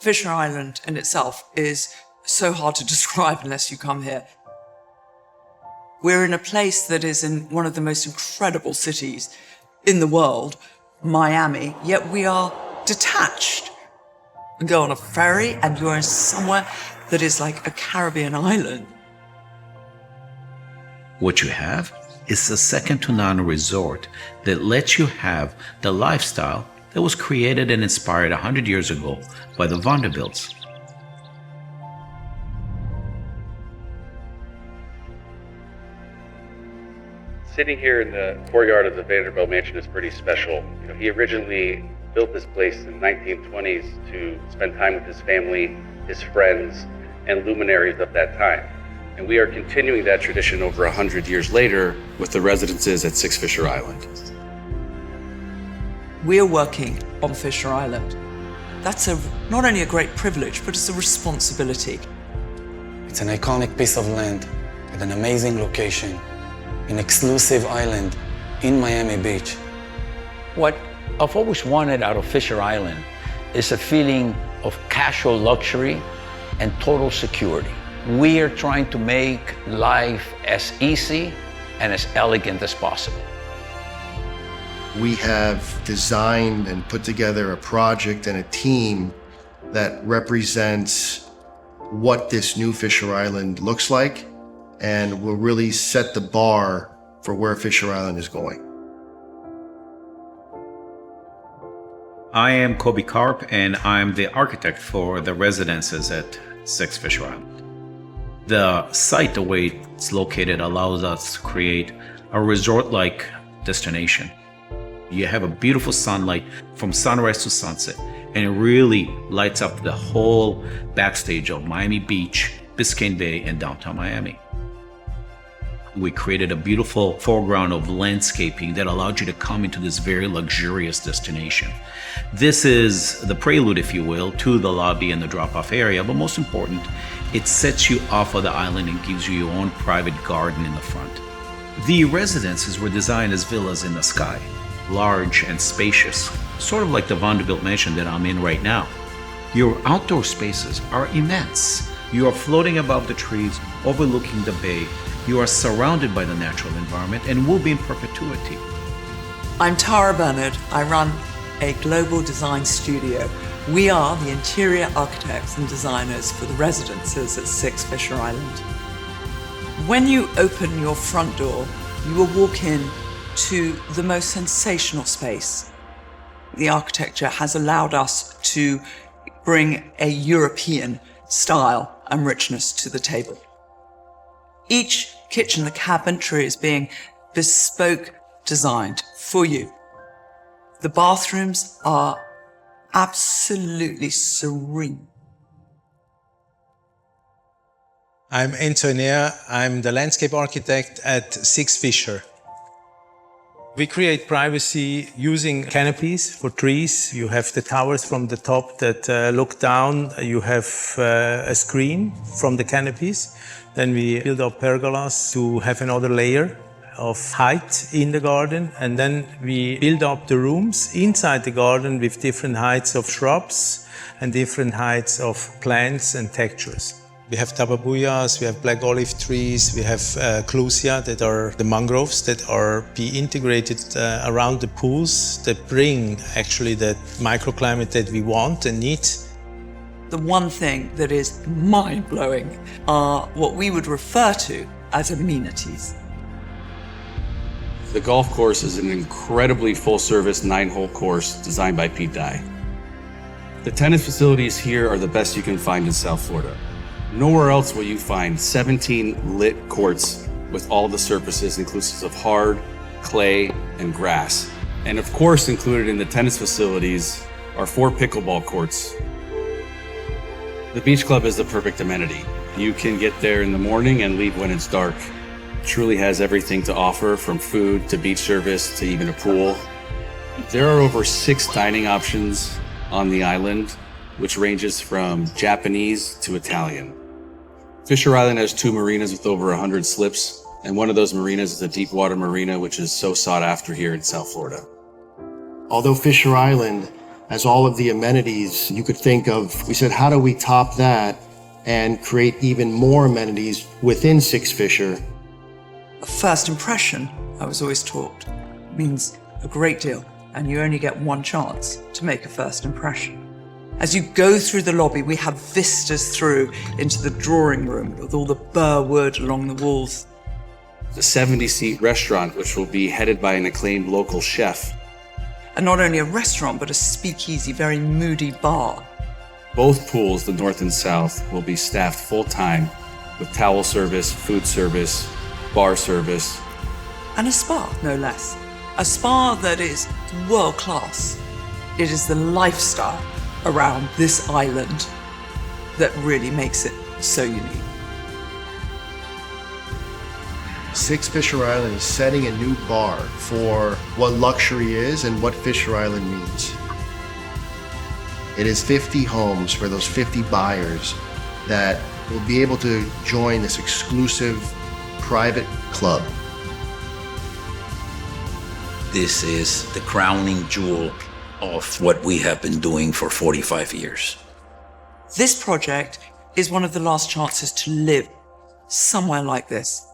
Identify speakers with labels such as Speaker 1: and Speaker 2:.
Speaker 1: Fisher Island in itself is so hard to describe unless you come here. We're in a place that is in one of the most incredible cities in the world, Miami, yet we are detached. You go on a ferry and you're in somewhere that is like a Caribbean island.
Speaker 2: What you have is a second-to-none resort that lets you have the lifestyle that was created and inspired 100 years ago by the Vanderbilts.
Speaker 3: Sitting here in the courtyard of the Vanderbilt mansion is pretty special. He originally built this place in the 1920s to spend time with his family, his friends, and luminaries of that time. And we are continuing that tradition over 100 years later with the residences at 6 Fisher Island.
Speaker 1: We're working on Fisher Island. That's not only a great privilege, but it's a responsibility.
Speaker 4: It's an iconic piece of land with an amazing location, an exclusive island in Miami Beach.
Speaker 5: What I've always wanted out of Fisher Island is a feeling of casual luxury and total security. We are trying to make life as easy and as elegant as possible.
Speaker 6: We have designed and put together a project and a team that represents what this new Fisher Island looks like and will really set the bar for where Fisher Island is going.
Speaker 2: I am Kobe Karp, and I'm the architect for the residences at 6 Fisher Island. The site, the way it's located, allows us to create a resort-like destination. You have a beautiful sunlight from sunrise to sunset, and it really lights up the whole backstage of Miami Beach, Biscayne Bay, and downtown Miami. We created a beautiful foreground of landscaping that allowed you to come into this very luxurious destination. This is the prelude, if you will, to the lobby and the drop-off area, but most important, it sets you off of the island and gives you your own private garden in the front. The residences were designed as villas in the sky, large and spacious, sort of like the Vanderbilt mansion that I'm in right now. Your outdoor spaces are immense. You are floating above the trees, overlooking the bay. You are surrounded by the natural environment and will be in perpetuity.
Speaker 1: I'm Tara Bernard. I run a global design studio. We are the interior architects and designers for the residences at 6 Fisher Island. When you open your front door, you will walk in to the most sensational space. The architecture has allowed us to bring a European style and richness to the table. Each kitchen, the cabinetry is being bespoke designed for you. The bathrooms are absolutely serene.
Speaker 7: I'm Antonia. I'm the landscape architect at 6 Fisher. We create privacy using canopies for trees. You have the towers from the top that look down. You have a screen from the canopies. Then we build up pergolas to have another layer of height in the garden. And then we build up the rooms inside the garden with different heights of shrubs and different heights of plants and textures. We have tababuyas, we have black olive trees, we have clusia that are the mangroves that are integrated around the pools that bring actually that microclimate that we want and need.
Speaker 1: The one thing that is mind-blowing are what we would refer to as amenities.
Speaker 3: The golf course is an incredibly full-service 9-hole course designed by Pete Dye. The tennis facilities here are the best you can find in South Florida. Nowhere else will you find 17 lit courts with all the surfaces inclusive of hard, clay, and grass. And of course, included in the tennis facilities are 4 pickleball courts. The beach club is the perfect amenity. You can get there in the morning and leave when it's dark. It truly has everything to offer, from food to beach service to even a pool. There are over 6 dining options on the island, which ranges from Japanese to Italian. Fisher Island has 2 marinas with over 100 slips, and one of those marinas is a deep water marina, which is so sought after here in South Florida.
Speaker 6: Although Fisher Island as all of the amenities you could think of. We said, how do we top that and create even more amenities within Six Fisher?
Speaker 1: A first impression, I was always taught, means a great deal, and you only get one chance to make a first impression. As you go through the lobby, we have vistas through into the drawing room with all the burr wood along the walls.
Speaker 3: The 70-seat restaurant, which will be headed by an acclaimed local chef.
Speaker 1: And not only a restaurant, but a speakeasy, very moody bar.
Speaker 3: Both pools, the north and south, will be staffed full-time with towel service, food service, bar service.
Speaker 1: And a spa, no less. A spa that is world-class. It is the lifestyle around this island that really makes it so unique.
Speaker 6: Six Fisher Island is setting a new bar for what luxury is and what Fisher Island means. It is 50 homes for those 50 buyers that will be able to join this exclusive private club.
Speaker 5: This is the crowning jewel of what we have been doing for 45 years.
Speaker 1: This project is one of the last chances to live somewhere like this.